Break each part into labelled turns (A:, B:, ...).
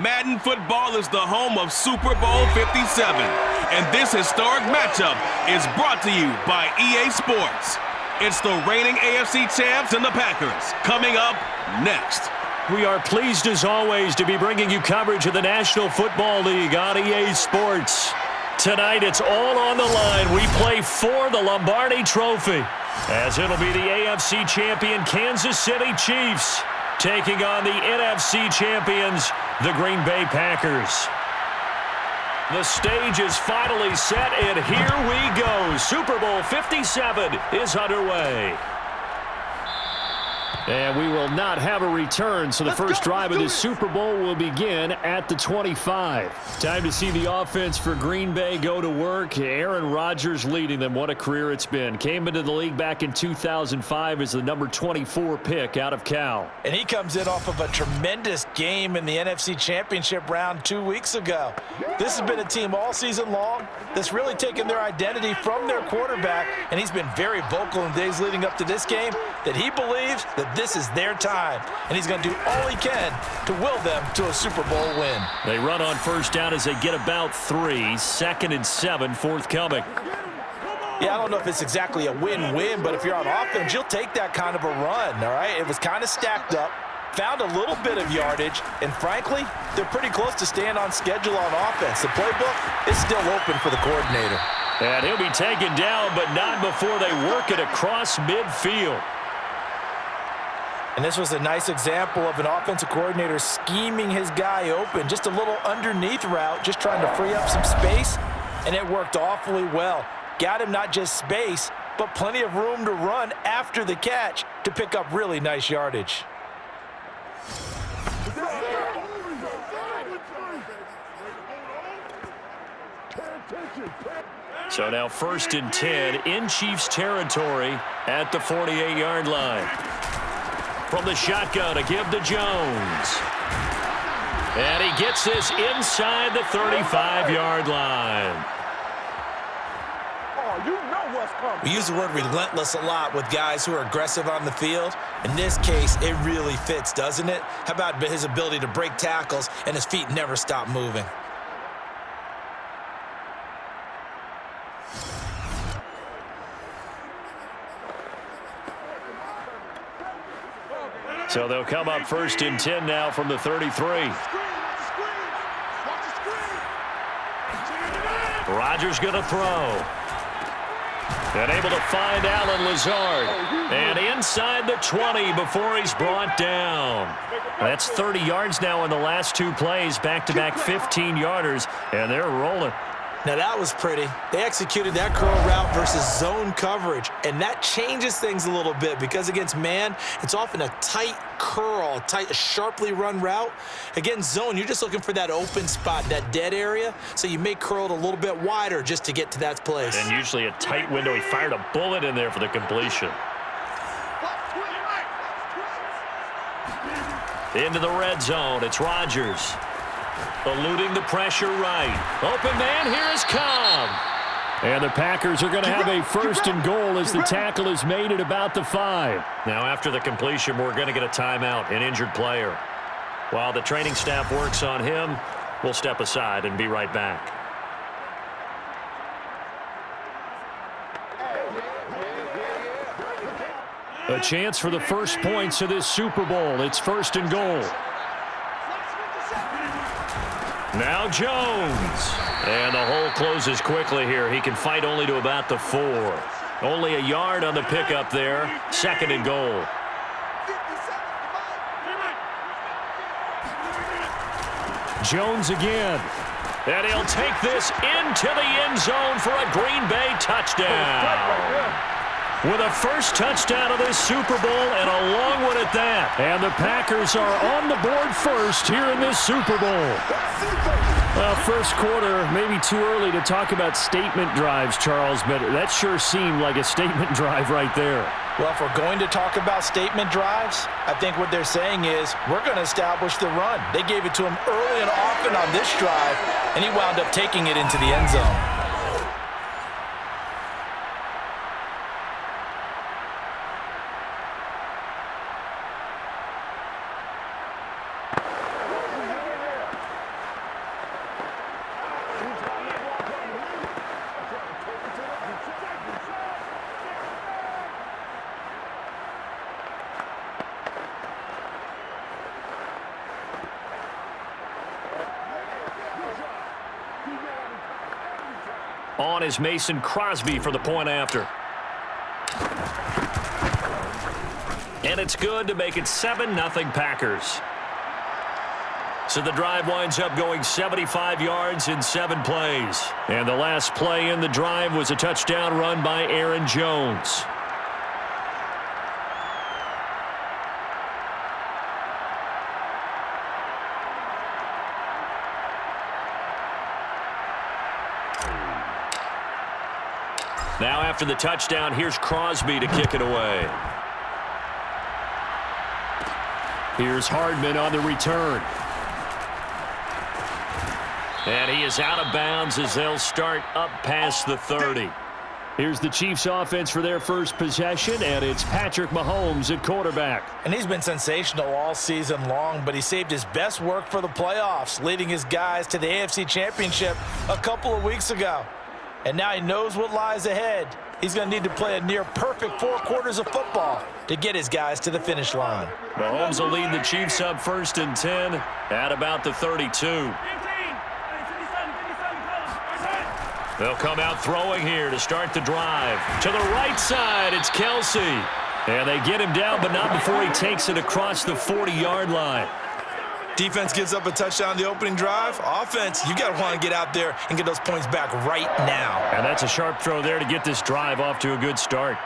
A: Madden football is the home of Super Bowl 57. And this historic matchup is brought to you by EA Sports. It's the reigning AFC champs and the Packers coming up next.
B: We are pleased as always to be bringing you coverage of the National Football League on EA Sports. Tonight it's all on the line. We play for the Lombardi Trophy, as it'll be the AFC champion Kansas City Chiefs taking on the NFC champions, the Green Bay Packers. The stage is finally set, and here we go. Super Bowl 57 is underway. And we will not have a return, so the first drive of this Super Bowl will begin at the 25. Time to see the offense for Green Bay go to work. Aaron Rodgers leading them. What a career it's been. Came into the league back in 2005 as the number 24 pick out of Cal.
C: And he comes in off of a tremendous game in the NFC Championship round 2 weeks ago. This has been a team all season long that's really taken their identity from their quarterback, and he's been very vocal in days leading up to this game that he believes that this is their time, and he's going to do all he can to will them to a Super Bowl win.
B: They run on first down as they get about 3. 2nd and 7 forthcoming.
C: Yeah, I don't know if it's exactly a win-win, but if you're on offense, you'll take that kind of a run, all right? It was kind of stacked up, found a little bit of yardage, and frankly, they're pretty close to staying on schedule on offense. The playbook is still open for the coordinator.
B: And he'll be taken down, but not before they work it across midfield.
C: And this was a nice example of an offensive coordinator scheming his guy open. Just a little underneath route, just trying to free up some space, and it worked awfully well. Got him not just space, but plenty of room to run after the catch to pick up really nice yardage.
B: So now 1st and 10 in Chiefs territory at the 48-yard line. From the shotgun, a give to Jones. And he gets this inside the 35-yard line.
C: We use the word relentless a lot with guys who are aggressive on the field. In this case, it really fits, doesn't it? How about his ability to break tackles and his feet never stop moving?
B: So they'll come up 1st and 10 now from the 33. Rodgers going to throw. And able to find Allen Lazard. And inside the 20 before he's brought down. That's 30 yards now in the last 2 plays. Back-to-back 15-yarders. And they're rolling.
C: Now that was pretty. They executed that curl route versus zone coverage, and that changes things a little bit because against man, it's often a tight curl, a sharply run route. Against zone, you're just looking for that open spot, that dead area, so you may curl it a little bit wider just to get to that place.
B: And usually a tight window. He fired a bullet in there for the completion. Into the red zone, it's Rodgers. Eluding the pressure right. Open man, here is Cobb. And the Packers are going to have a 1st and goal as the tackle is made at about the 5. Now after the completion, we're going to get a timeout, an injured player. While the training staff works on him, we'll step aside and be right back. A chance for the first points of this Super Bowl. It's 1st and goal. Now Jones. And the hole closes quickly here. He can fight only to about the 4. Only a yard on the pickup there. 2nd and goal. Jones again. And he'll take this into the end zone for a Green Bay touchdown. With a first touchdown of this Super Bowl and a long one at that. And the Packers are on the board first here in this Super Bowl. Well, first quarter, maybe too early to talk about statement drives, Charles, but that sure seemed like a statement drive right there.
C: Well, if we're going to talk about statement drives, I think what they're saying is we're going to establish the run. They gave it to him early and often on this drive, and he wound up taking it into the end zone.
B: On is Mason Crosby for the point after. And it's good to make it 7-0 Packers. So the drive winds up going 75 yards in 7 plays. And the last play in the drive was a touchdown run by Aaron Jones. Now after the touchdown, here's Crosby to kick it away. Here's Hardman on the return. And he is out of bounds as they'll start up past the 30. Here's the Chiefs offense for their first possession, and it's Patrick Mahomes at quarterback.
C: And he's been sensational all season long, but he saved his best work for the playoffs, leading his guys to the AFC Championship a couple of weeks ago. And now he knows what lies ahead. He's going to need to play a near-perfect 4 quarters of football to get his guys to the finish line.
B: Mahomes will lead the Chiefs up 1st and 10 at about the 32. They'll come out throwing here to start the drive. To the right side, it's Kelsey. And they get him down, but not before he takes it across the 40-yard line.
C: Defense gives up a touchdown the opening drive. Offense, you got to want to get out there and get those points back right now.
B: And that's a sharp throw there to get this drive off to a good start.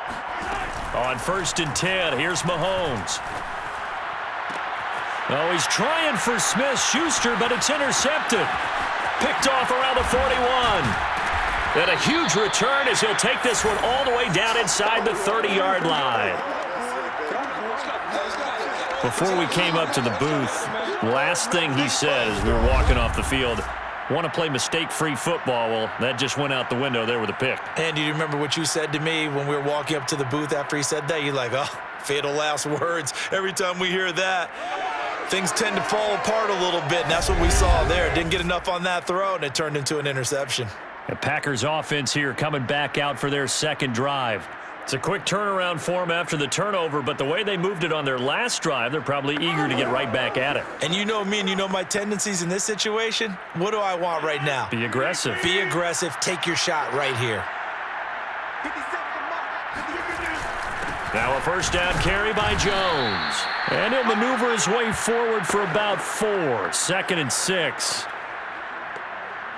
B: On 1st and 10, here's Mahomes. Oh, he's trying for Smith-Schuster, but it's intercepted. Picked off around the 41. And a huge return as he'll take this one all the way down inside the 30-yard line. Before we came up to the booth, last thing he said as we were walking off the field, want to play mistake-free football. Well, that just went out the window there with a pick.
C: And do you remember what you said to me when we were walking up to the booth after he said that? You're like, oh, fatal last words. Every time we hear that, things tend to fall apart a little bit, and that's what we saw there. Didn't get enough on that throw, and it turned into an interception.
B: The Packers offense here coming back out for their second drive. It's a quick turnaround for them after the turnover, but the way they moved it on their last drive, they're probably eager to get right back at it.
C: And you know me and you know my tendencies in this situation. What do I want right now?
B: Be aggressive.
C: Be aggressive. Take your shot right here.
B: Now a first down carry by Jones. And he'll maneuver his way forward for about 4. 2nd and 6.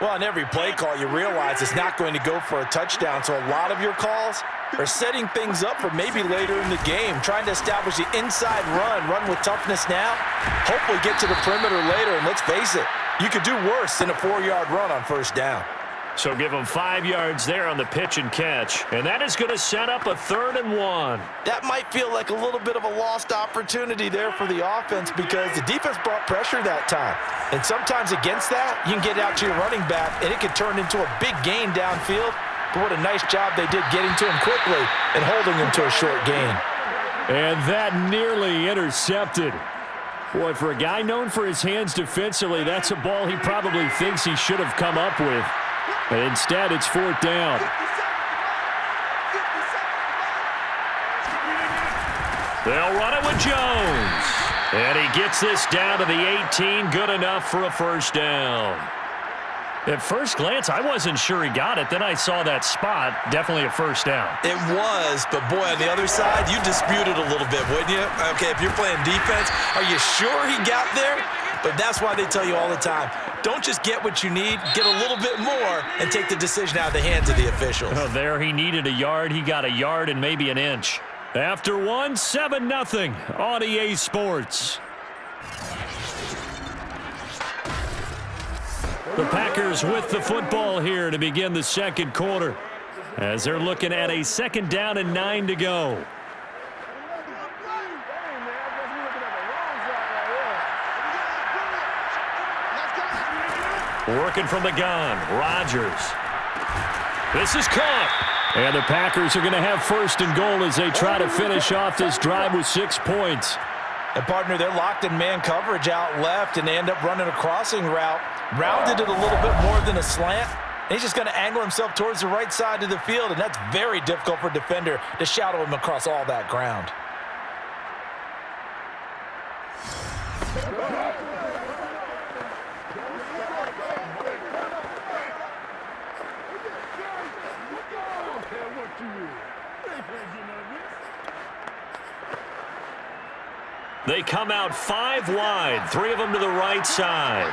C: Well, on every play call, you realize it's not going to go for a touchdown, so a lot of your calls are setting things up for maybe later in the game, trying to establish the inside run with toughness now, hopefully get to the perimeter later, and let's face it, you could do worse than a 4-yard run on first down.
B: So give them 5 yards there on the pitch and catch, and that is going to set up a 3rd and 1.
C: That might feel like a little bit of a lost opportunity there for the offense because the defense brought pressure that time. And sometimes against that, you can get out to your running back, and it can turn into a big gain downfield. But what a nice job they did getting to him quickly and holding him to a short gain.
B: And that nearly intercepted. Boy, for a guy known for his hands defensively, that's a ball he probably thinks he should have come up with. But instead, it's 4th down. They'll run it with Jones. And he gets this down to the 18. Good enough for a first down. At first glance, I wasn't sure he got it. Then I saw that spot. Definitely a first down.
C: It was, but boy, on the other side, you dispute it a little bit, wouldn't you? Okay, if you're playing defense, are you sure he got there? But that's why they tell you all the time, don't just get what you need, get a little bit more and take the decision out of the hands of the officials.
B: Oh, there he needed a yard. He got a yard and maybe an inch. After 1, 7-0 on EA Sports. The Packers with the football here to begin the second quarter as they're looking at a 2nd down and 9 to go. Working from the gun, Rodgers. This is caught. And the Packers are going to have 1st and goal as they try to finish off this drive with 6 points.
C: And, partner, they're locked in man coverage out left, and they end up running a crossing route. Rounded it a little bit more than a slant. And he's just going to angle himself towards the right side of the field, and that's very difficult for a defender to shadow him across all that ground.
B: They come out 5 wide, 3 of them to the right side.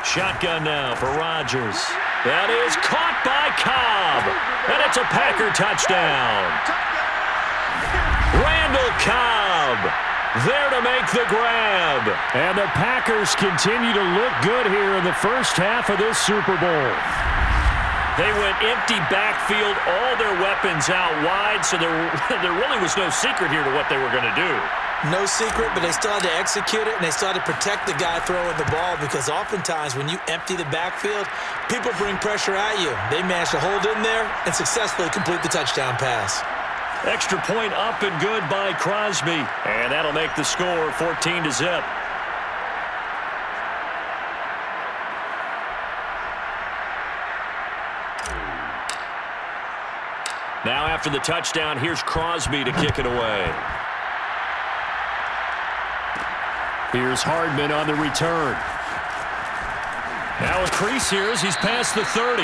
B: Shotgun now for Rodgers. That is caught by Cobb. And it's a Packer touchdown. Randall Cobb there to make the grab.
D: And the Packers continue to look good here in the first half of this Super Bowl.
B: They went empty backfield, all their weapons out wide, so there really was no secret here to what they were going to do.
C: No secret, but they still had to execute it, and they still had to protect the guy throwing the ball, because oftentimes when you empty the backfield, people bring pressure at you. They managed to hold in there and successfully complete the touchdown pass.
B: Extra point up and good by Crosby, and that'll make the score 14-0. Now after the touchdown, here's Crosby to kick it away.
D: Here's Hardman on the return.
B: Now a crease here as he's past the 30.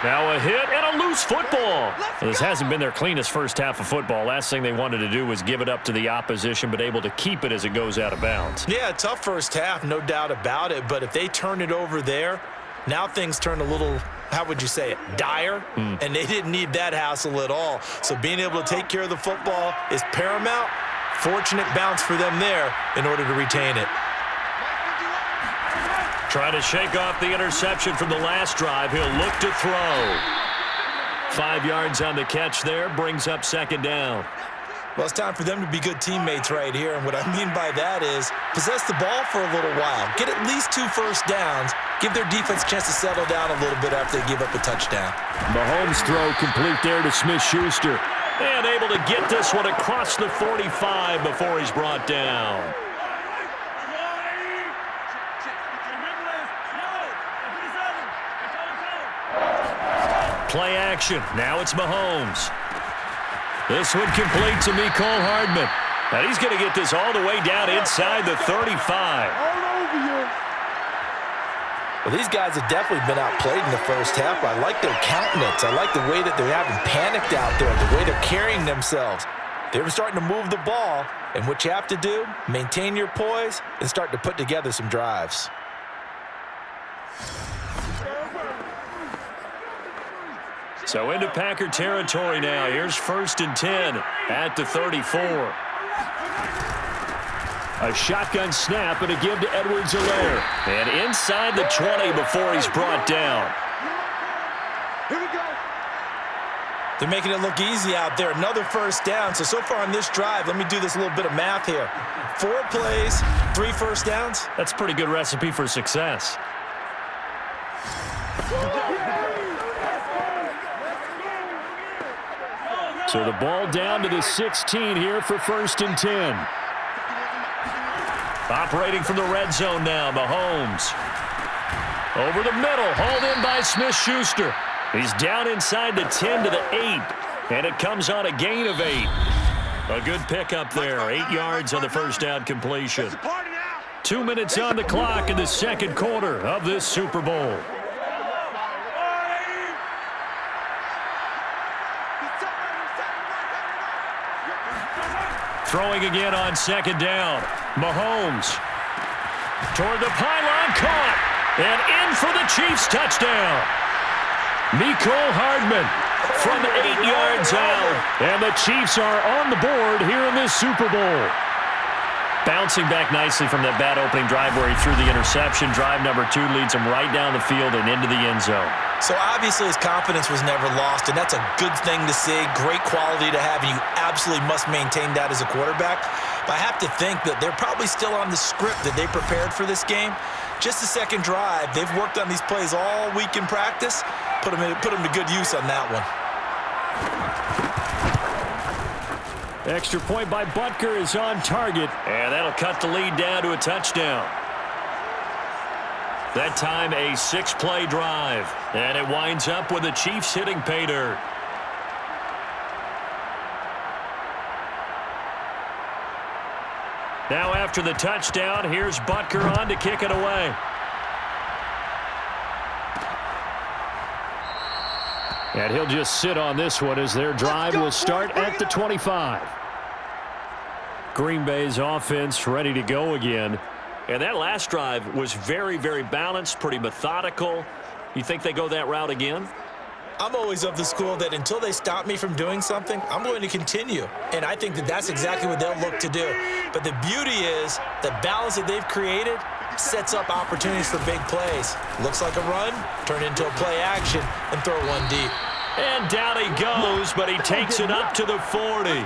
B: Now a hit and a loose football. Well, this hasn't been their cleanest first half of football. Last thing they wanted to do was give it up to the opposition, but able to keep it as it goes out of bounds.
C: Yeah, tough first half, no doubt about it. But if they turn it over there, now things turn a little, how would you say it, dire? And they didn't need that hassle at all. So being able to take care of the football is paramount. Fortunate bounce for them there in order to retain it.
B: Try to shake off the interception from the last drive. He'll look to throw. 5 yards on the catch there, brings up second down.
C: Well, it's time for them to be good teammates right here. And what I mean by that is possess the ball for a little while. Get at least 2 first downs. Give their defense a chance to settle down a little bit after they give up a touchdown.
D: Mahomes' throw complete there to Smith-Schuster.
B: And able to get this one across the 45 before he's brought down. Play action. Now it's Mahomes. This one complete to Mecole Hardman. And he's going to get this all the way down inside the 35.
C: Well, these guys have definitely been outplayed in the first half. I like their countenance. I like the way that they're having panicked out there, the way they're carrying themselves. They're starting to move the ball, and what you have to do, maintain your poise and start to put together some drives.
B: So into Packer territory now. Here's 1st and 10 at the 34.
D: A shotgun snap and a give to Edwards-Helaire.
B: And inside the 20 before he's brought down.
C: Here we go. They're making it look easy out there. Another first down. So far on this drive, let me do this little bit of math here. 4 plays, 3 first downs.
B: That's a pretty good recipe for success.
D: So the ball down to the 16 here for 1st and 10.
B: Operating from the red zone now, Mahomes. Over the middle, hauled in by Smith-Schuster. He's down inside the 10 to the 8, and it comes on a gain of 8. A good pickup there, 8 yards on the first down completion. 2 minutes on the clock in the second quarter of this Super Bowl. Throwing again on second down. Mahomes toward the pylon, caught, and in for the Chiefs touchdown.
D: Mecole Hardman
B: From 8 yards out.
D: and the Chiefs are on the board here in this Super Bowl.
B: Bouncing back nicely from that bad opening drive where he threw the interception. Drive number 2 leads him right down the field and into the end zone.
C: So obviously his confidence was never lost, and that's a good thing to see. Great quality to have, and you absolutely must maintain that as a quarterback. But I have to think that they're probably still on the script that they prepared for this game. Just the second drive, they've worked on these plays all week in practice. Put them to good use on that one.
D: Extra point by Butker is on target.
B: And that'll cut the lead down to a touchdown. That time a 6-play drive. And it winds up with the Chiefs hitting pay dirt. Now after the touchdown, here's Butker on to kick it away.
D: And he'll just sit on this one as their drive will start at the 25. Green Bay's offense ready to go again.
B: And that last drive was very, very balanced, pretty methodical. You think they go that route again?
C: I'm always of the school that until they stop me from doing something, I'm going to continue. And I think that that's exactly what they'll look to do. But the beauty is the balance that they've created sets up opportunities for big plays. Looks like a run, turn into a play action, and throw one deep.
B: And down he goes, but he takes it up to the 40.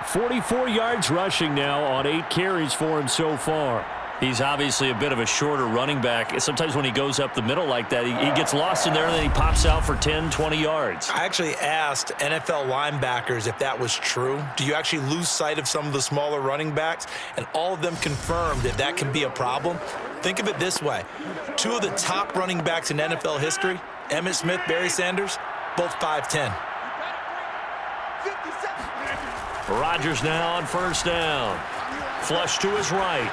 D: 44 yards rushing now on 8 carries for him so far.
B: He's obviously a bit of a shorter running back. Sometimes when he goes up the middle like that, he gets lost in there, and then he pops out for 10, 20 yards.
C: I actually asked NFL linebackers if that was true. Do you actually lose sight of some of the smaller running backs? And all of them confirmed that that can be a problem. Think of it this way. 2 of the top running backs in NFL history, Emmitt Smith, Barry Sanders, both 5'10".
B: Rodgers now on first down. Flush to his right.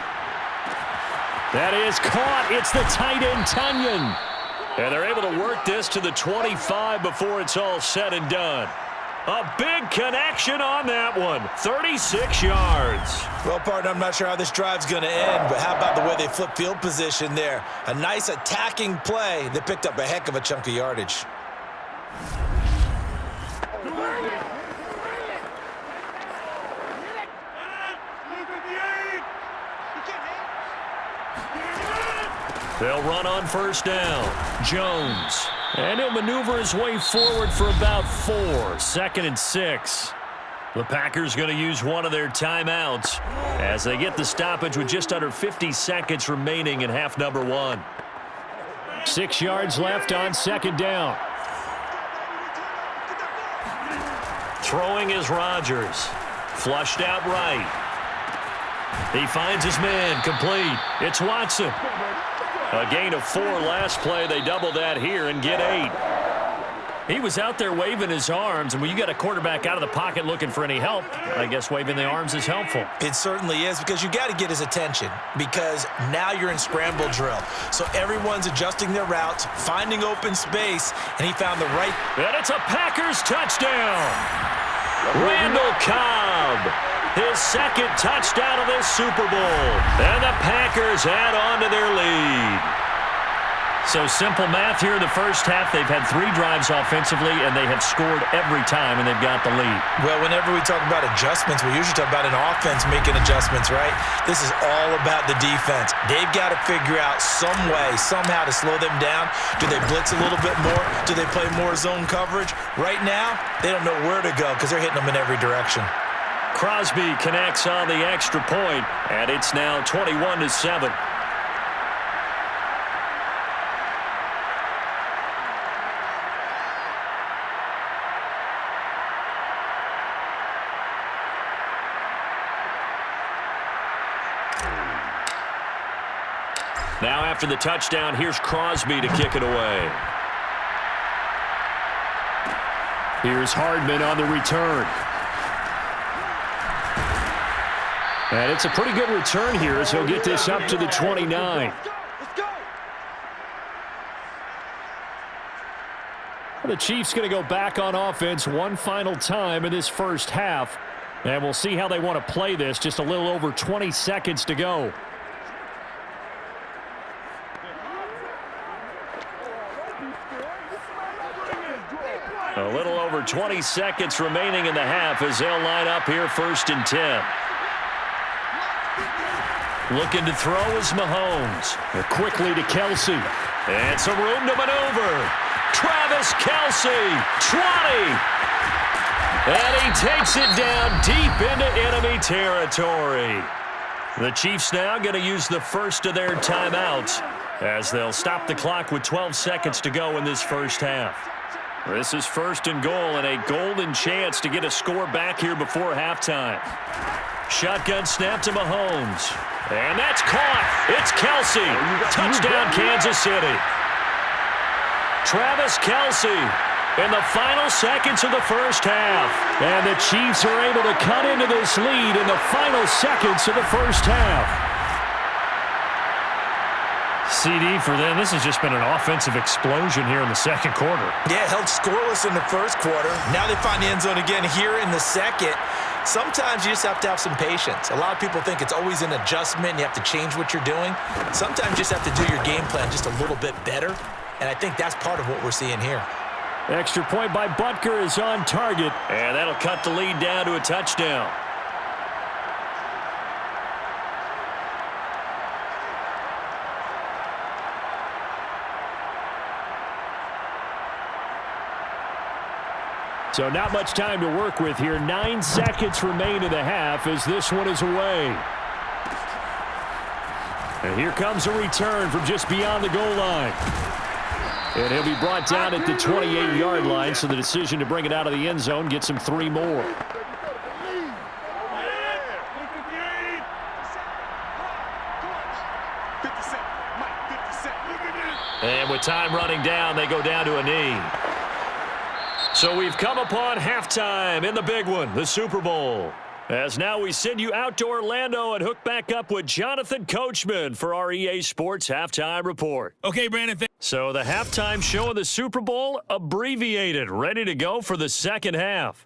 D: That is caught. It's the tight end, Tunyon.
B: And they're able to work this to the 25 before it's all said and done. A big connection on that one. 36 yards.
C: Well, partner, I'm not sure how this drive's going to end, but how about the way they flip field position there? A nice attacking play that picked up a heck of a chunk of yardage.
B: They'll run on first down. Jones.
D: And he'll maneuver his way forward for about 4. 2nd and 6.
B: The Packers going to use one of their timeouts as they get the stoppage with just under 50 seconds remaining in half number 1.
D: 6 yards left on 2nd down.
B: Throwing is Rodgers. Flushed out right. He finds his man. Complete. It's Watson. A gain of 4 last play. They double that here and get 8. He was out there waving his arms, and when you got a quarterback out of the pocket looking for any help, I guess waving the arms is helpful.
C: It certainly is, because you got to get his attention, because now you're in scramble drill. So everyone's adjusting their routes, finding open space, and he found the right.
B: And it's a Packers touchdown. Randall Cobb, his 2nd touchdown of this Super Bowl. And the Packers add on to their lead. So simple math here in the first half. They've had 3 drives offensively, and they have scored every time, and they've got the lead.
C: Well, whenever we talk about adjustments, we usually talk about an offense making adjustments, right? This is all about the defense. They've got to figure out some way, somehow to slow them down. Do they blitz a little bit more? Do they play more zone coverage? Right now, they don't know where to go because they're hitting them in every direction.
B: Crosby connects on the extra point, and it's now 21-7. Now after the touchdown, here's Crosby to kick it away.
D: Here's Hardman on the return. And it's a pretty good return here as he'll get this up to the 29. The Chiefs going to go back on offense one final time in this first half. And we'll see how they want to play this. Just a little over 20 seconds to go.
B: A little over 20 seconds remaining in the half as they'll line up here 1st and 10. Looking to throw is Mahomes.
D: Quickly to Kelsey.
B: And some room to maneuver. Travis Kelsey, 20. And he takes it down deep into enemy territory. The Chiefs now going to use the first of their timeouts as they'll stop the clock with 12 seconds to go in this first half. This is 1st and goal and a golden chance to get a score back here before halftime. Shotgun snap to Mahomes. And that's caught. It's Kelsey. Touchdown, Kansas City. Travis Kelsey in the final seconds of the first half.
D: And the Chiefs are able to cut into this lead in the final seconds of the first half. CD for them. This has just been an offensive explosion here in the second quarter.
C: Yeah, held scoreless in the first quarter. Now they find the end zone again here in the second. Sometimes you just have to have some patience. A lot of people think it's always an adjustment and you have to change what you're doing. Sometimes you just have to do your game plan just a little bit better, and I think that's part of what we're seeing here.
D: Extra point by Butker is on target.
B: And that'll cut the lead down to a touchdown.
D: So not much time to work with here. 9 seconds remain in the half as this one is away. And here comes a return from just beyond the goal line. And he'll be brought down at the 28-yard line, so the decision to bring it out of the end zone gets him 3 more.
B: And with time running down, they go down to a knee. So we've come upon halftime in the big one, the Super Bowl. As now we send you out to Orlando and hook back up with Jonathan Coachman for our EA Sports Halftime Report.
A: Okay, Brandon.
B: So the halftime show of the Super Bowl, abbreviated, ready to go for the second half.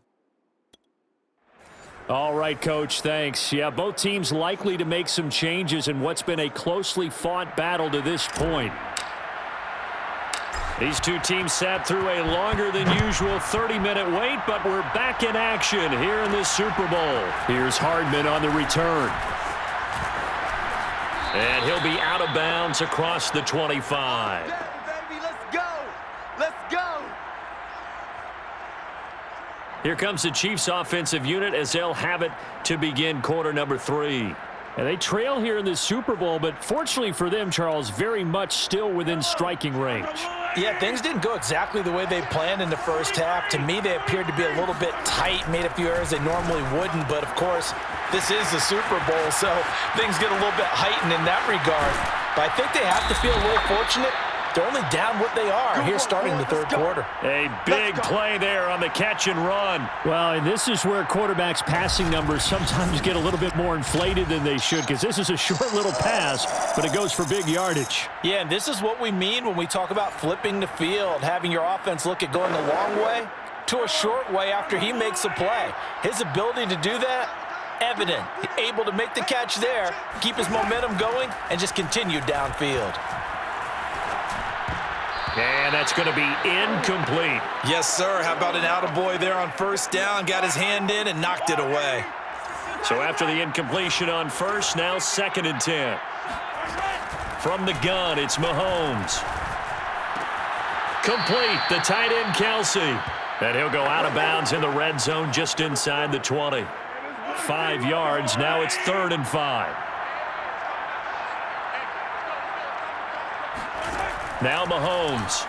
D: All right, Coach, thanks. Yeah, both teams likely to make some changes in what's been a closely fought battle to this point. These two teams sat through a longer than usual 30-minute wait, but we're back in action here in the Super Bowl. Here's Hardman on the return.
B: And he'll be out of bounds across the 25.
E: Baby, let's go. Let's go.
B: Here comes the Chiefs offensive unit as they'll have it to begin quarter number 3.
D: And they trail here in the Super Bowl, but fortunately for them, Charles, very much still within striking range.
C: Yeah, things didn't go exactly the way they planned in the first half. To me, they appeared to be a little bit tight, made a few errors they normally wouldn't. But, of course, this is the Super Bowl, so things get a little bit heightened in that regard. But I think they have to feel a little fortunate. They're only down what they are here starting the third quarter.
B: A big play there on the catch and run.
D: Well, and this is where quarterbacks' passing numbers sometimes get a little bit more inflated than they should, because this is a short little pass, but it goes for big yardage.
C: Yeah, and this is what we mean when we talk about flipping the field, having your offense look at going a long way to a short way after he makes a play. His ability to do that, evident. Able to make the catch there, keep his momentum going, and just continue downfield.
B: And that's going to be incomplete.
C: Yes, sir. How about an attaboy there on first down? Got his hand in and knocked it away.
B: So after the incompletion on first, now 2nd and 10. From the gun, it's Mahomes. Complete, the tight end, Kelsey. And he'll go out of bounds in the red zone just inside the 20. 5 yards, now it's 3rd and 5. Now Mahomes.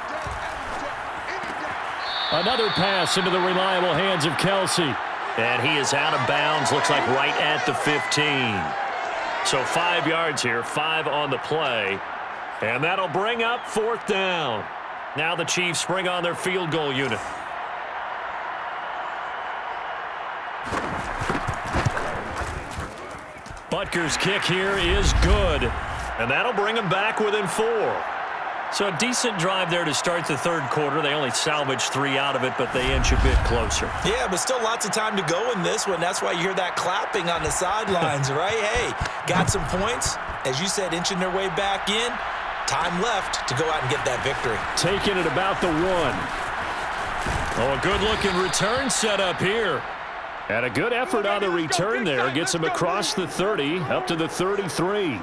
D: Another pass into the reliable hands of Kelsey.
B: And he is out of bounds, looks like right at the 15. So 5 yards here, 5 on the play. And that'll bring up 4th down. Now the Chiefs bring on their field goal unit.
D: Butker's kick here is good.
B: And that'll bring them back within 4.
D: So a decent drive there to start the third quarter. They only salvaged 3 out of it, but they inch a bit closer.
C: Yeah, but still lots of time to go in this one. That's why you hear that clapping on the sidelines, right? Hey, got some points. As you said, inching their way back in. Time left to go out and get that victory.
D: Taking it about the 1. Oh, a good-looking return set up here. And a good effort on the return there. Gets him across the 30, up to the 33.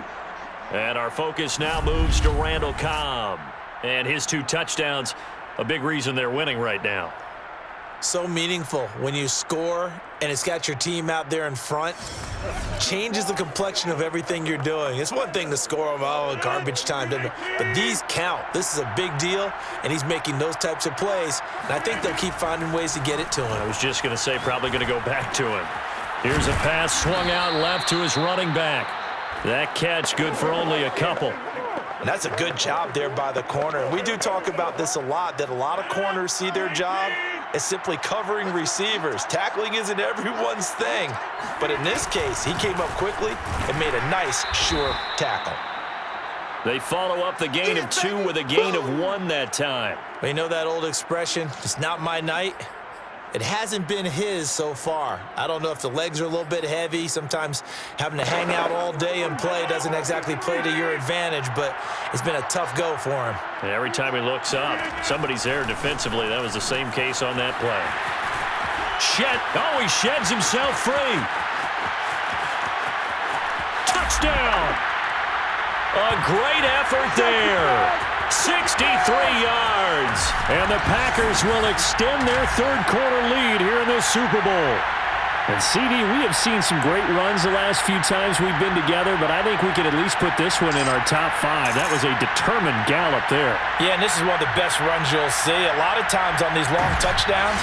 B: And our focus now moves to Randall Cobb. And his 2 touchdowns, a big reason they're winning right now.
C: So meaningful when you score and it's got your team out there in front. Changes the complexion of everything you're doing. It's one thing to score them, garbage time. But these count. This is a big deal, and he's making those types of plays. And I think they'll keep finding ways to get it to him.
B: I was just going to say probably going to go back to him.
D: Here's a pass swung out left to his running back. That catch good for only a couple.
C: And that's a good job there by the corner. And we do talk about this a lot, that a lot of corners see their job as simply covering receivers. Tackling isn't everyone's thing. But in this case, he came up quickly and made a nice, sure tackle.
B: They follow up the gain of 2 with a gain of 1 that time.
C: Well, you know that old expression, it's not my night. It hasn't been his so far. I don't know if the legs are a little bit heavy. Sometimes having to hang out all day and play doesn't exactly play to your advantage, but it's been a tough go for him.
D: And every time he looks up, somebody's there defensively. That was the same case on that play. He sheds himself free. Touchdown! A great effort there. 63 yards. And the Packers will extend their third-quarter lead here in the Super Bowl. And, CD, we have seen some great runs the last few times we've been together, but I think we can at least put this one in our top 5. That was a determined gallop there.
C: Yeah, and this is one of the best runs you'll see. A lot of times on these long touchdowns,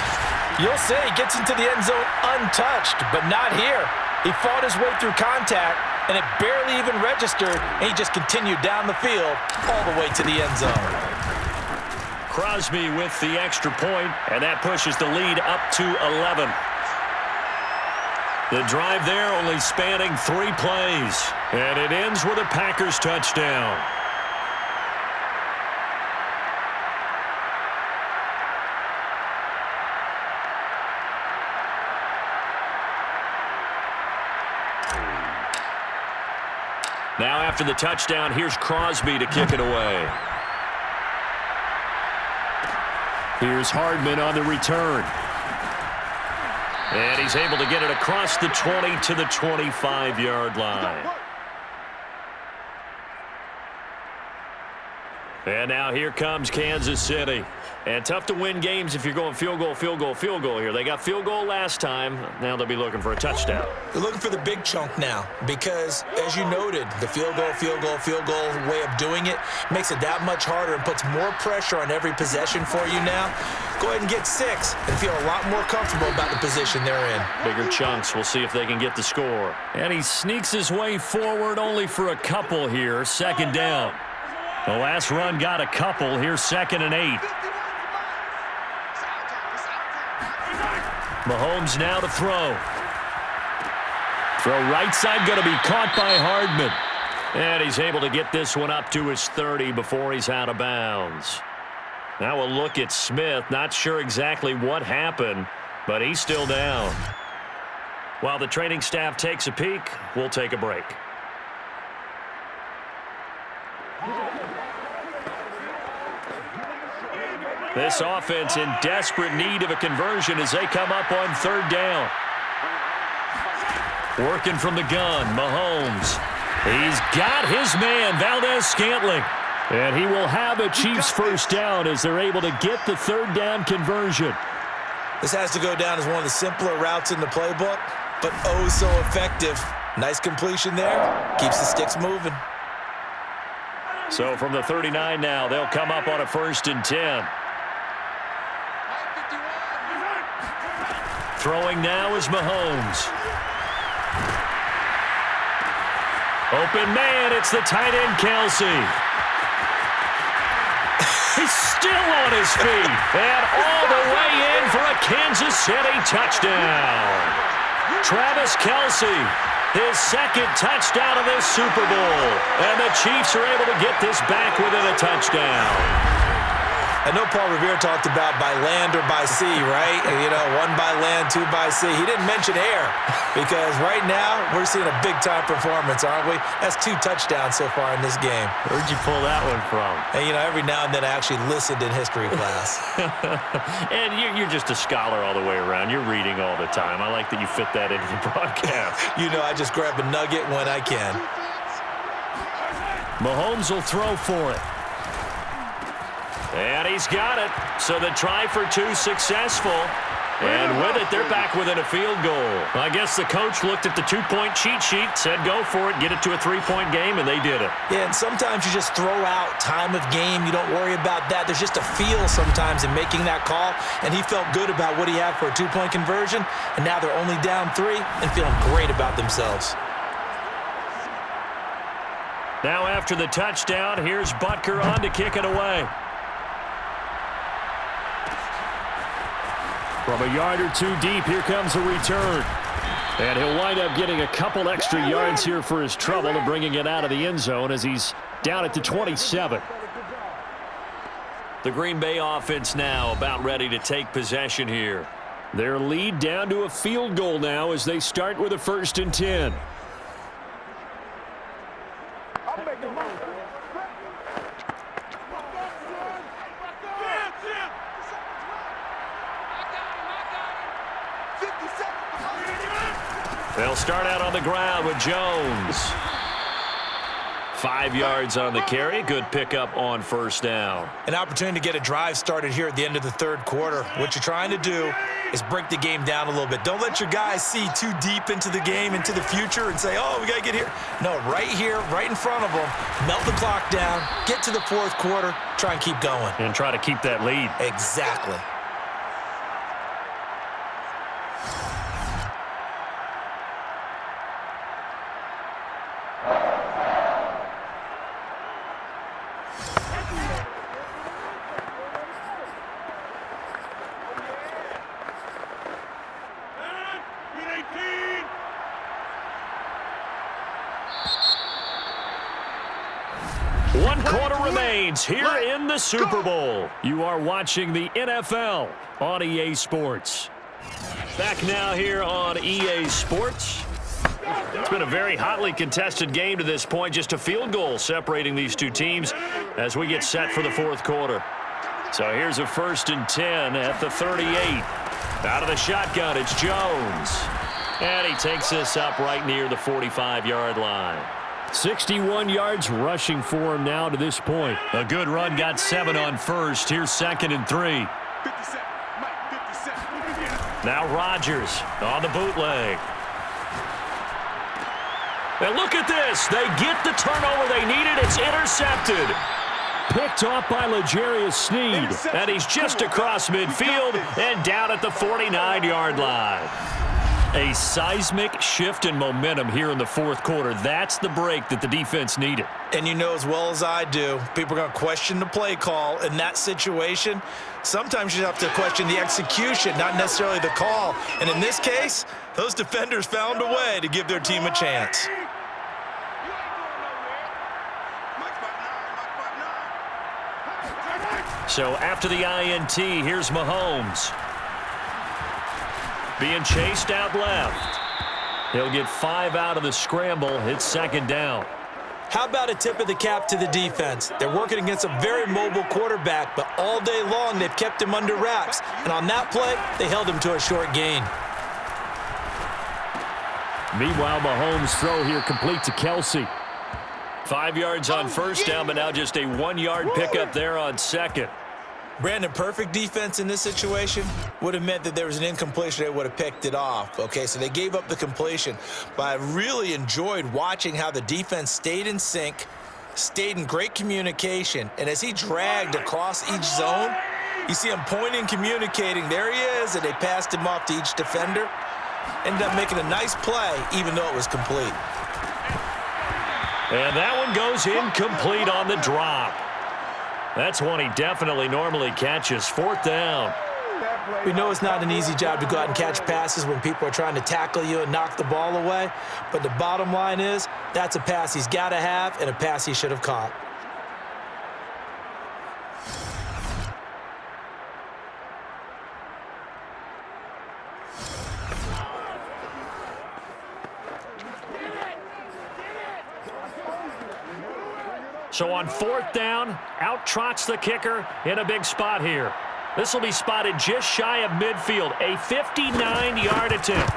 C: you'll see he gets into the end zone untouched, but not here. He fought his way through contact, and it barely even registered, and he just continued down the field all the way to the end zone.
B: Crosby with the extra point, and that pushes the lead up to 11. The drive there only spanning 3 plays, and it ends with a Packers touchdown. Now after the touchdown, here's Crosby to kick it away. Here's Hardman on the return. And he's able to get it across the 20 to the 25-yard line. And now here comes Kansas City. And tough to win games if you're going field goal, field goal, field goal here. They got field goal last time. Now they'll be looking for a touchdown.
C: They're looking for the big chunk now because, as you noted, the field goal, field goal, field goal way of doing it makes it that much harder and puts more pressure on every possession for you now. Go ahead and get 6 and feel a lot more comfortable about the position they're in.
B: Bigger chunks. We'll see if they can get the score. And he sneaks his way forward only for a couple here. Second down. The last run got a couple. Here's 2nd and 8. Mahomes now to throw. Throw right side, going to be caught by Hardman. And he's able to get this one up to his 30 before he's out of bounds. Now we'll look at Smith. Not sure exactly what happened, but he's still down. While the training staff takes a peek, we'll take a break. This offense in desperate need of a conversion as they come up on 3rd down. Working from the gun, Mahomes. He's got his man, Valdez-Scantling. And he will have a Chiefs first down as they're able to get the 3rd down conversion.
C: This has to go down as one of the simpler routes in the playbook, but oh so effective. Nice completion there. Keeps the sticks moving.
B: So from the 39 now, they'll come up on a 1st and 10. Throwing now is Mahomes. Open man, it's the tight end, Kelsey. He's still on his feet. And all the way in for a Kansas City touchdown. Travis Kelsey, his 2nd touchdown of this Super Bowl. And the Chiefs are able to get this back within a touchdown.
C: I know Paul Revere talked about by land or by sea, right? And, 1 by land, 2 by sea. He didn't mention air because right now we're seeing a big-time performance, aren't we? That's 2 touchdowns so far in this game.
B: Where'd you pull that one from?
C: And, every now and then I actually listened in history class.
B: And you're just a scholar all the way around. You're reading all the time. I like that you fit that into the broadcast.
C: I just grab a nugget when I can.
B: Mahomes will throw for it. And he's got it. So the try for 2 successful. And with it, they're back within a field goal. I guess the coach looked at the 2-point cheat sheet, said go for it, get it to a 3-point game, and they did it.
C: Yeah, and sometimes you just throw out time of game. You don't worry about that. There's just a feel sometimes in making that call, and he felt good about what he had for a 2-point conversion, and now they're only down 3 and feeling great about themselves.
B: Now after the touchdown, here's Butker on to kick it away. From a yard or 2 deep, here comes a return. And he'll wind up getting a couple extra yards here for his trouble and bringing it out of the end zone as he's down at the 27. The Green Bay offense now about ready to take possession here.
D: Their lead down to a field goal now as they start with a 1st and 10. They'll start out on the ground with Jones. 5 yards on the carry. Good pickup on 1st down.
C: An opportunity to get a drive started here at the end of the 3rd quarter. What you're trying to do is break the game down a little bit. Don't let your guys see too deep into the game, into the future, and say, oh, we got to get here. No, right here, right in front of them, melt the clock down, get to the 4th quarter, try and keep going.
D: And try to keep that lead.
C: Exactly.
D: One quarter remains here in the Super Bowl. You are watching the NFL on EA Sports. Back now here on EA Sports. It's been a very hotly contested game to this point. Just a field goal separating these two teams as we get set for the 4th quarter. So here's a 1st and 10 at the 38. Out of the shotgun, it's Jones. And he takes this up right near the 45-yard line. 61 yards rushing for him now to this point. A good run, got 7 on 1st. Here's 2nd and 3. Now Rodgers on the bootleg. And look at this. They get the turnover they needed. It's intercepted. Picked off by L'Jarius Sneed. And he's just across midfield and down at the 49-yard line. A seismic shift in momentum here in the 4th quarter. That's the break that the defense needed.
C: And you know as well as I do, people are going to question the play call in that situation. Sometimes you have to question the execution, not necessarily the call. And in this case, those defenders found a way to give their team a chance.
D: So after the INT, here's Mahomes. Being chased out left. He'll get 5 out of the scramble. It's 2nd down.
C: How about a tip of the cap to the defense? They're working against a very mobile quarterback, but all day long they've kept him under wraps. And on that play, they held him to a short gain.
D: Meanwhile, Mahomes' throw here complete to Kelsey. 5 yards on 1st down, but now just a 1-yard pickup there on 2nd.
C: Brandon, perfect defense in this situation would have meant that there was an incompletion. They would have picked it off. Okay, so they gave up the completion. But I really enjoyed watching how the defense stayed in sync, stayed in great communication. And as he dragged across each zone, you see him pointing, communicating. There he is, and they passed him off to each defender. Ended up making a nice play, even though it was complete.
D: And that one goes incomplete on the drop. That's one he definitely normally catches. 4th down.
C: We know it's not an easy job to go out and catch passes when people are trying to tackle you and knock the ball away. But the bottom line is, that's a pass he's got to have and a pass he should have caught.
D: So on 4th down, out trots the kicker in a big spot here. This will be spotted just shy of midfield. A 59-yard attempt.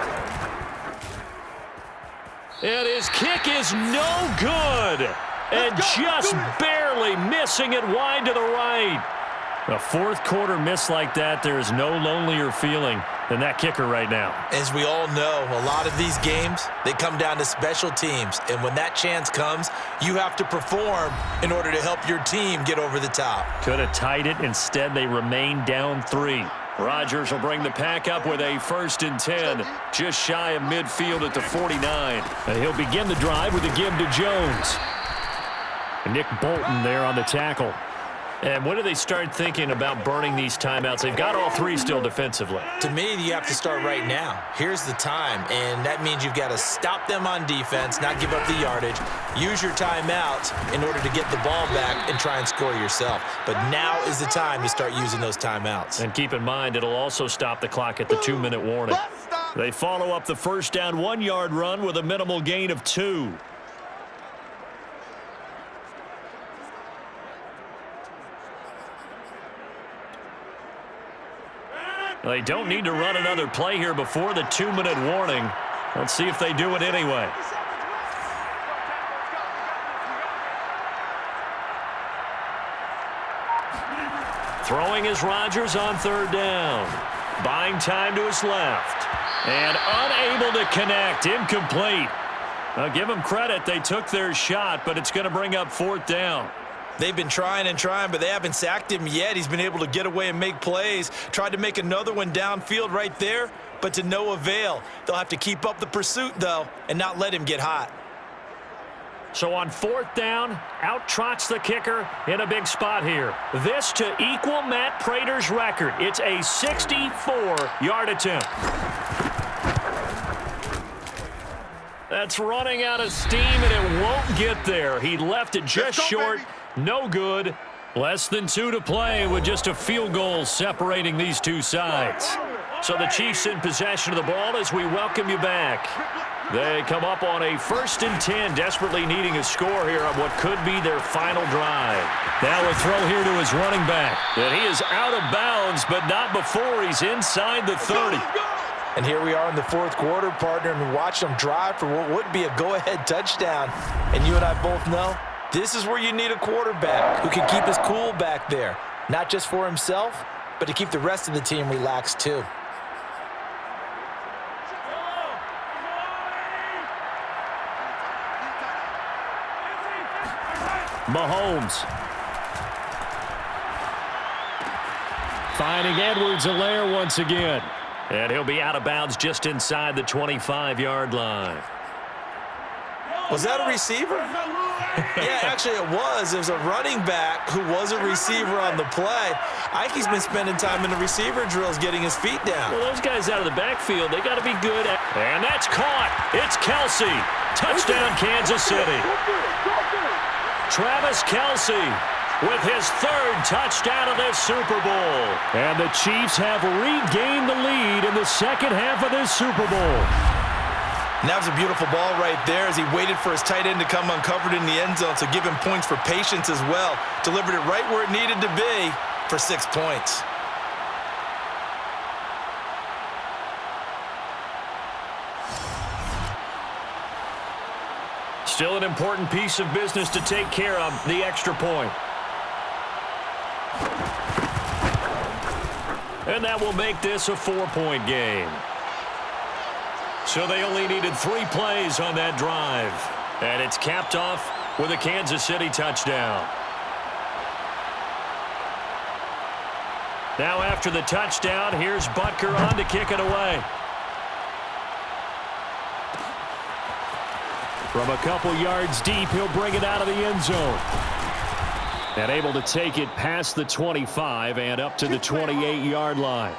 D: And his kick is no good. And just barely missing it wide to the right. A 4th quarter miss like that, there is no lonelier feeling than that kicker right now.
C: As we all know, a lot of these games, they come down to special teams. And when that chance comes, you have to perform in order to help your team get over the top.
D: Could have tied it. Instead, they remain down 3. Rodgers will bring the pack up with a 1st and 10, just shy of midfield at the 49. And he'll begin the drive with a give to Jones. And Nick Bolton there on the tackle.
B: And when do they start thinking about burning these timeouts? They've got all three still defensively.
C: To me, you have to start right now. Here's the time, and that means you've got to stop them on defense, not give up the yardage, use your timeouts in order to get the ball back and try and score yourself. But now is the time to start using those timeouts.
B: And keep in mind, it'll also stop the clock at the 2-minute warning. They follow up the first down 1-yard run with a minimal gain of 2. They don't need to run another play here before the 2-minute warning. Let's see if they do it anyway. Throwing is Rodgers on 3rd down. Buying time to his left. And unable to connect. Incomplete. Now give them credit. They took their shot, but it's going to bring up 4th down.
C: They've been trying and trying, but they haven't sacked him yet. He's been able to get away and make plays. Tried to make another one downfield right there, but to no avail. They'll have to keep up the pursuit, though, and not let him get hot.
B: So on 4th down, out trots the kicker in a big spot here. This to equal Matt Prater's record. It's a 64-yard attempt. That's running out of steam, and it won't get there. He left it just short. No good. Less than 2 to play with just a field goal separating these two sides. So the Chiefs in possession of the ball as we welcome you back. They come up on a 1st and 10, desperately needing a score here on what could be their final drive. Now a throw here to his running back. And he is out of bounds, but not before he's inside the 30.
C: And here we are in the 4th quarter, partner, and watch them drive for what would be a go-ahead touchdown. And you and I both know this is where you need a quarterback who can keep his cool back there, not just for himself, but to keep the rest of the team relaxed too.
B: Mahomes. Finding Edwards-Helaire once again. And he'll be out of bounds just inside the 25-yard line.
C: Was that a receiver? Yeah, actually it was. It was a running back who was a receiver on the play. Ike's been spending time in the receiver drills getting his feet down.
B: Well, those guys out of the backfield, they got to be good at. And that's caught. It's Kelsey. Touchdown, Kansas City. Travis Kelsey with his 3rd touchdown of this Super Bowl. And the Chiefs have regained the lead in the second half of this Super Bowl.
C: And that was a beautiful ball right there as he waited for his tight end to come uncovered in the end zone, so give him points for patience as well. Delivered it right where it needed to be for 6 points.
B: Still an important piece of business to take care of, the extra point. And that will make this a 4-point game. So they only needed 3 plays on that drive. And it's capped off with a Kansas City touchdown. Now after the touchdown, here's Butker on to kick it away. From a couple yards deep, he'll bring it out of the end zone. And able to take it past the 25 and up to the 28-yard line.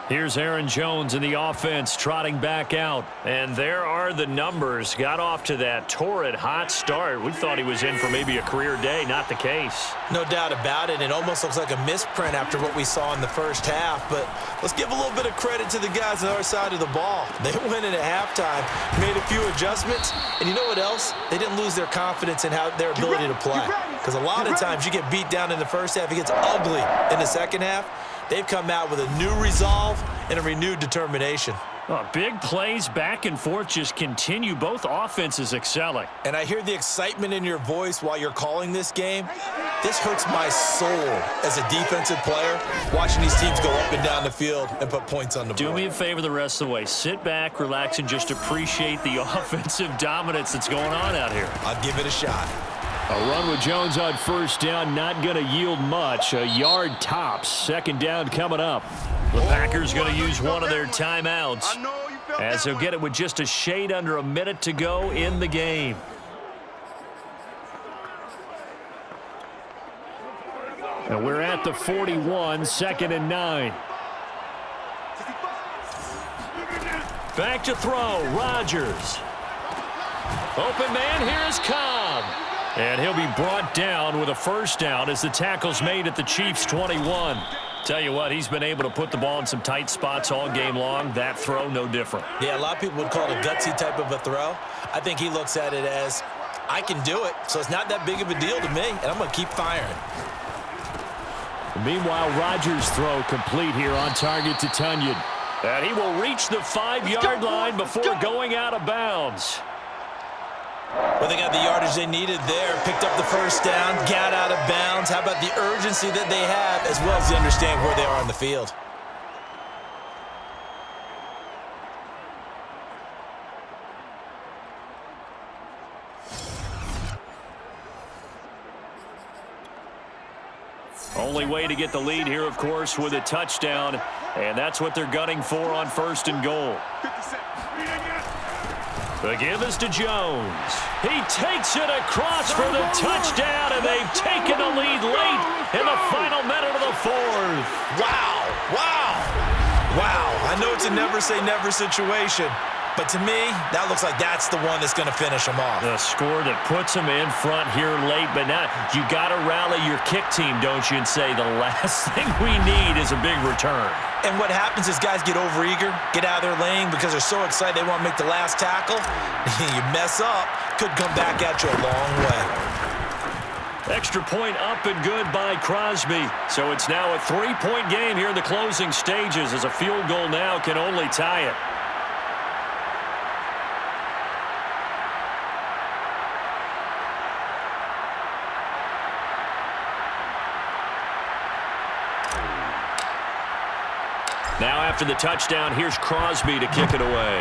B: Here's Aaron Jones in the offense trotting back out. And there are the numbers. Got off to that torrid hot start. We thought he was in for maybe a career day. Not the case.
C: No doubt about it. It almost looks like a misprint after what we saw in the first half. But let's give a little bit of credit to the guys on the other side of the ball. They went in at halftime, made a few adjustments. And you know what else? They didn't lose their confidence in their ability to play. Because a lot of times you get beat down in the first half. It gets ugly in the second half. They've come out with a new resolve and a renewed determination.
B: Oh, big plays back and forth just continue. Both offenses excelling.
C: And I hear the excitement in your voice while you're calling this game. This hurts my soul as a defensive player, watching these teams go up and down the field and put points on the board.
B: Do me a favor the rest of the way. Sit back, relax, and just appreciate the offensive dominance that's going on out here.
C: I'll give it a shot.
B: A run with Jones on 1st down, not going to yield much. A yard tops. 2nd down coming up. The Packers going to use one of their timeouts, as they'll get it with just a shade under a minute to go in the game.
D: And we're at the 41, 2nd and 9. Back to throw, Rodgers. Open man, here's Cobb. And he'll be brought down with a first down as the tackle's made at the Chiefs' 21. Tell you what, he's been able to put the ball in some tight spots all game long. That throw, no different.
C: Yeah, a lot of people would call it a gutsy type of a throw. I think he looks at it as, I can do it, so it's not that big of a deal to me, and I'm going to keep firing.
D: Meanwhile, Rodgers' throw complete here on target to Tunyon. And he will reach the 5-yard line before going out of bounds.
C: Well, they got the yardage they needed there, picked up the first down, got out of bounds. How about the urgency that they have, as well as they understand where they are on the field?
D: Only way to get the lead here, of course, with a touchdown, and that's what they're gunning for on 1st and goal. The give is to Jones. He takes it across for the touchdown, and they've taken the lead late in the final minute of the 4th.
C: Wow, wow, wow. I know it's a never-say-never situation, but to me, that looks like that's the one that's going to finish them off.
D: The score that puts them in front here late, but now you got to rally your kick team, don't you, and say the last thing we need is a big return.
C: And what happens is guys get overeager, get out of their lane because they're so excited they want to make the last tackle. You mess up, could come back at you a long way.
D: Extra point up and good by Crosby. So it's now a 3-point game here in the closing stages as a field goal now can only tie it. Now after the touchdown, here's Crosby to kick it away.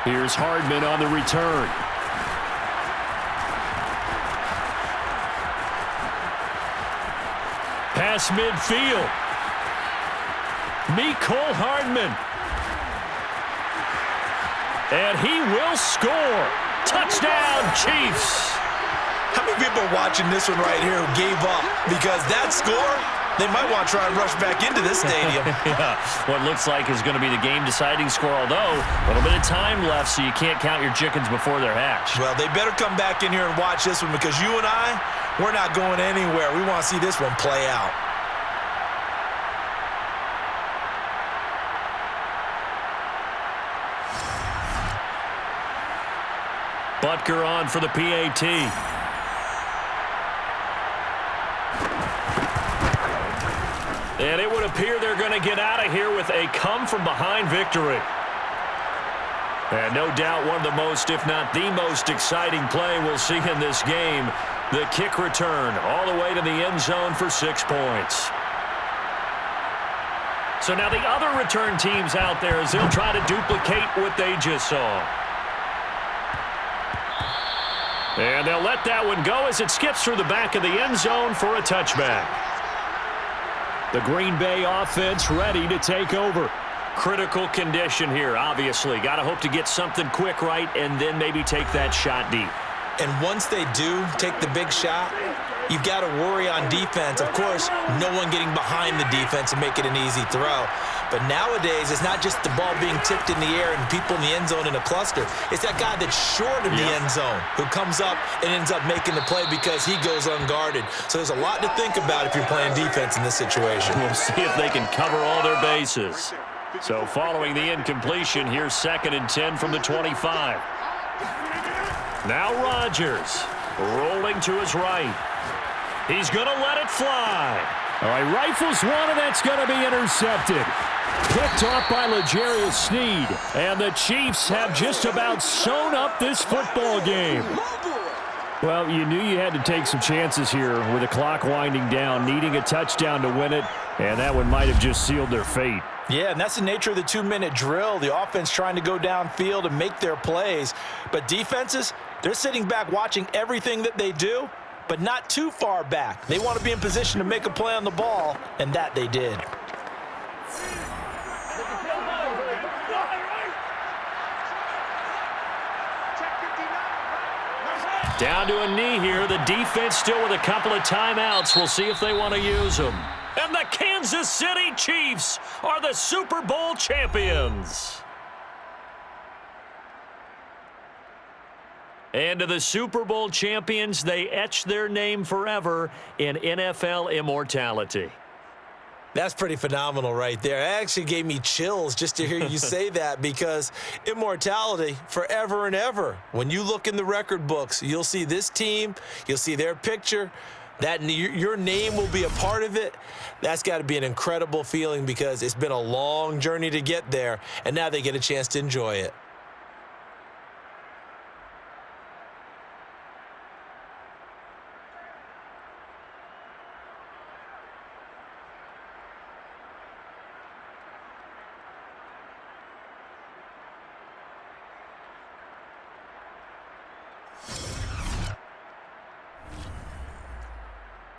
D: Here's Hardman on the return. Pass midfield. Mecole Hardman. And he will score. Touchdown, Chiefs.
C: How many people are watching this one right here who gave up? Because that score, they might want to try and rush back into this stadium.
D: Yeah, what looks like is going to be the game-deciding score, although a little bit of time left, so you can't count your chickens before they're hatched.
C: Well, they better come back in here and watch this one because you and I, we're not going anywhere. We want to see this one play out.
D: Butker on for the PAT. And it would appear they're going to get out of here with a come-from-behind victory. And no doubt one of the most, if not the most exciting play we'll see in this game. The kick return all the way to the end zone for 6 points. So now the other return teams out there as they'll try to duplicate what they just saw. And they'll let that one go as it skips through the back of the end zone for a touchback. The Green Bay offense ready to take over. Critical condition here, obviously. Got to hope to get something quick right and then maybe take that shot deep.
C: And once they do take the big shot, you've got to worry on defense. Of course, no one getting behind the defense and make it an easy throw. But nowadays, it's not just the ball being tipped in the air and people in the end zone in a cluster. It's that guy that's short of the end zone who comes up and ends up making the play because he goes unguarded. So there's a lot to think about if you're playing defense in this situation.
D: We'll see if they can cover all their bases. So following the incompletion, here's 2nd and 10 from the 25. Now Rodgers rolling to his right. He's going to let it fly. All right, rifles one, and that's going to be intercepted. Picked off by L'Jarius Sneed. And the Chiefs have just about sewn up this football game. Well, you knew you had to take some chances here with the clock winding down, needing a touchdown to win it, and that one might have just sealed their fate.
C: Yeah, and that's the nature of the 2-minute drill. The offense trying to go downfield and make their plays. But defenses, they're sitting back watching everything that they do, but not too far back. They want to be in position to make a play on the ball, and that they did.
B: Down to a knee here. The defense still with a couple of timeouts. We'll see if they want to use them. And the Kansas City Chiefs are the Super Bowl champions. And to the Super Bowl champions, they etch their name forever in NFL immortality.
C: That's pretty phenomenal right there. It actually gave me chills just to hear you say that, because immortality forever and ever. When you look in the record books, you'll see this team, you'll see their picture, that your name will be a part of it. That's got to be an incredible feeling, because it's been a long journey to get there, and now they get a chance to enjoy it.